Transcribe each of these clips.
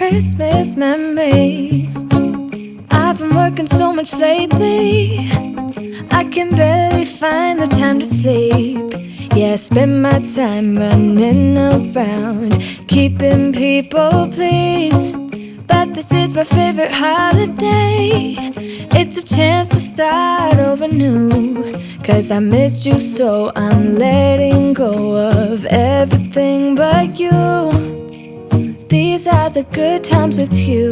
Christmas memories. I've been working so much lately, I can barely find the time to sleep. Yeah, I spend my time running around, keeping people pleased. But this is my favorite holiday. It's a chance to start over new. Cause I missed you, so I'm letting go of everything but you. These are the good times with you.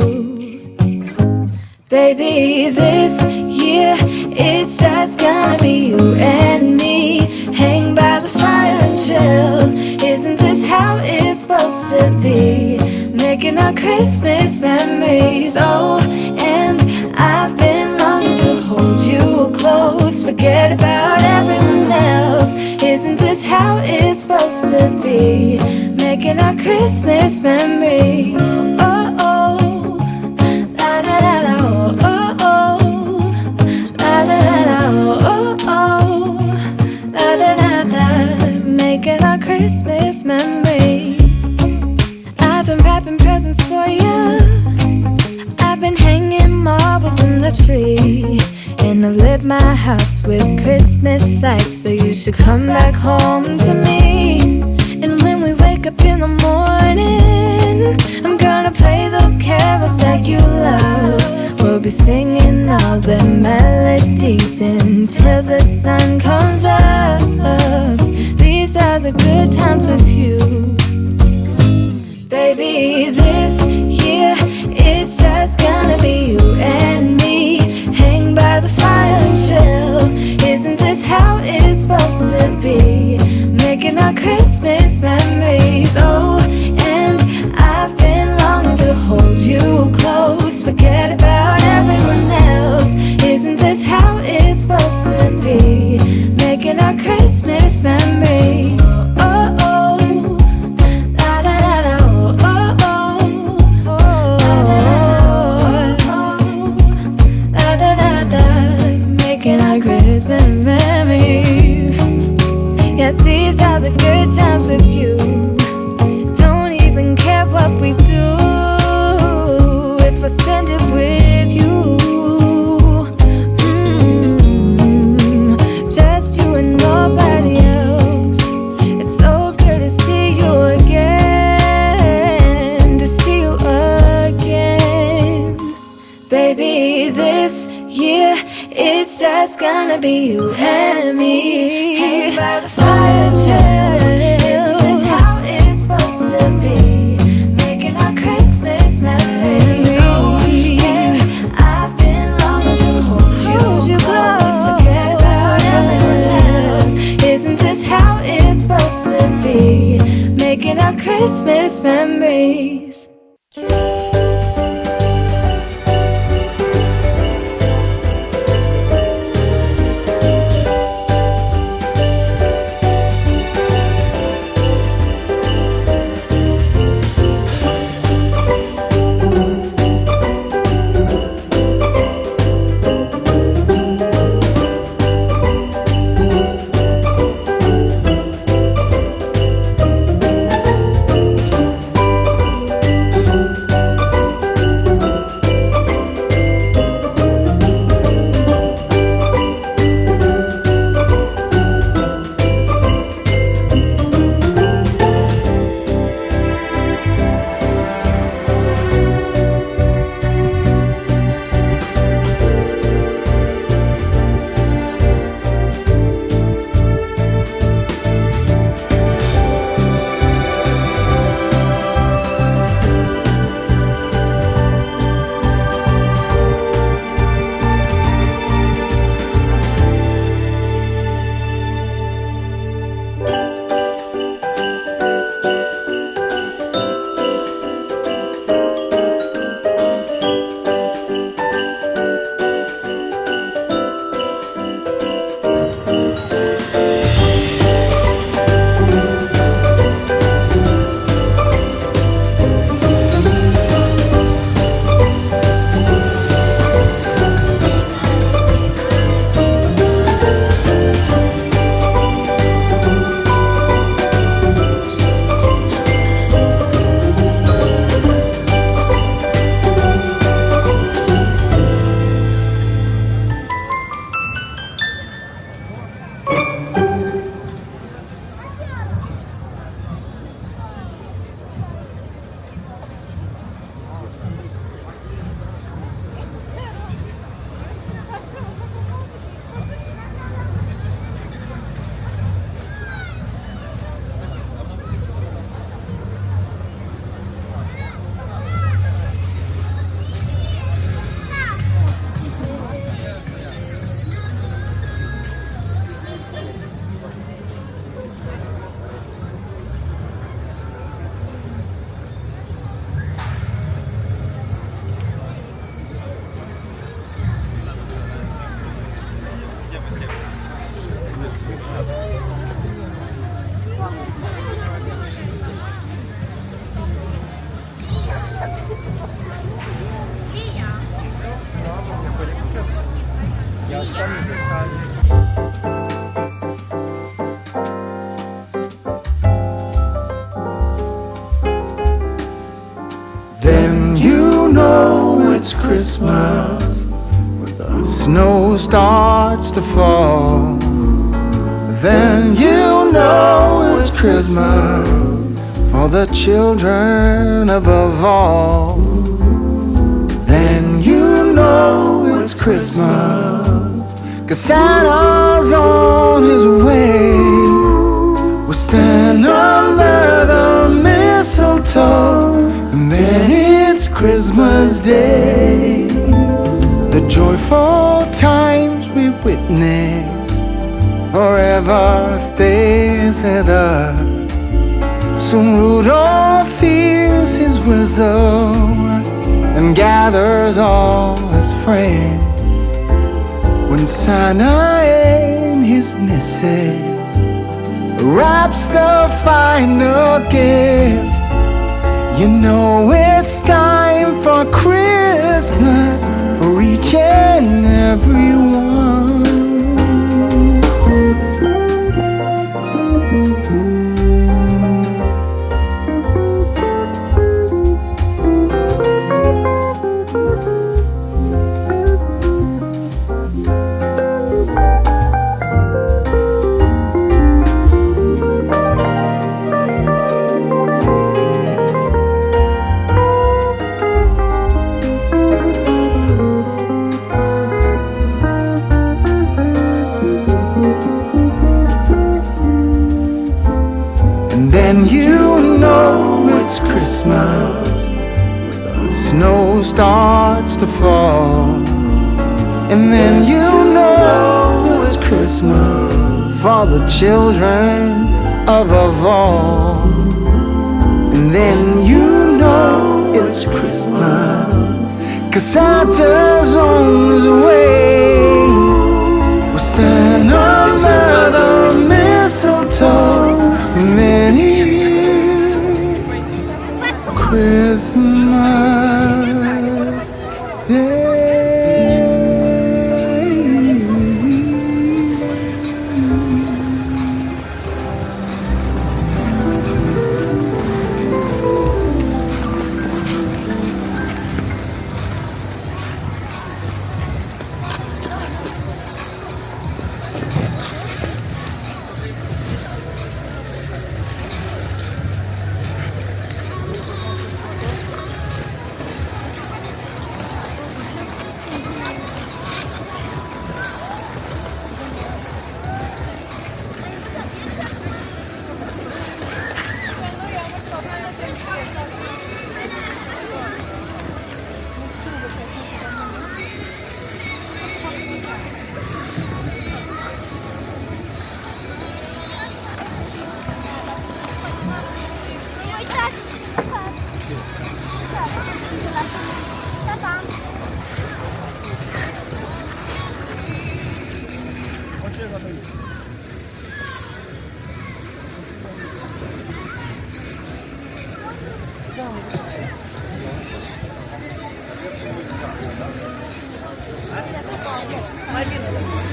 Baby, this year it's just gonna be you and me. Hang by the fire and chill. Isn't this how it's supposed to be? Making our Christmas memories. Oh, and I've been longing to hold you close. Forget about everyone else. Isn't this how it's supposed to be? Making our Christmas memories. Oh, oh, la da da da, oh, oh, la da da da, oh, oh, la da da da. Making our Christmas memories. I've been wrapping presents for you. I've been hanging marbles in the tree, and I've lit my house with Christmas lights. So you should come back home to me. And when we wake up in the morning, I'm gonna play those carols that you love. We'll be singing all the melodies until the sun comes up. These are the good times with you. Baby, this year it's just gonna be you and me. Hang by the fire and chill. Isn't this how it's supposed to be? Making our Christmas memories. Oh, and I've been longing to hold you close. Forget about everyone else. Isn't this how it's supposed to be? Making our Christmas memories. Oh, oh, la da da da, oh, oh, oh, la da da da. Making our Christmas memories. Yes, these are the good times with you. Don't even care what we do if I spend it with you. Just you and nobody else. It's so good to see you again, to see you again. Baby, this year it's just gonna be you and me. Hang by the fire and chill. Isn't this how it's supposed to be? Making our Christmas memories. Oh, yeah, I've been longing to hold you close. Forget about everyone else. Isn't this how it's supposed to be? Making our Christmas memories. Then you know it's Christmas when the snow starts to fall. Then you know it's Christmas for the children above all. Then you know it's Christmas 'cause Santa's on his way. We'll stand under the mistletoe, and then it's Christmas Day. The joyful times we witness forever stays with us. Soon Rudolph hears his whistle and gathers all his friends. When Santa and his missus wraps the final gift, you know it's time for Christmas for each and every one. Then you know it's Christmas when the snow starts to fall. And then you know it's Christmas for the children above all. And then you know it's Christmas 'cause Santa's on his way. We'll stand under the mistletoe, and then it's Christmas Day. Maybe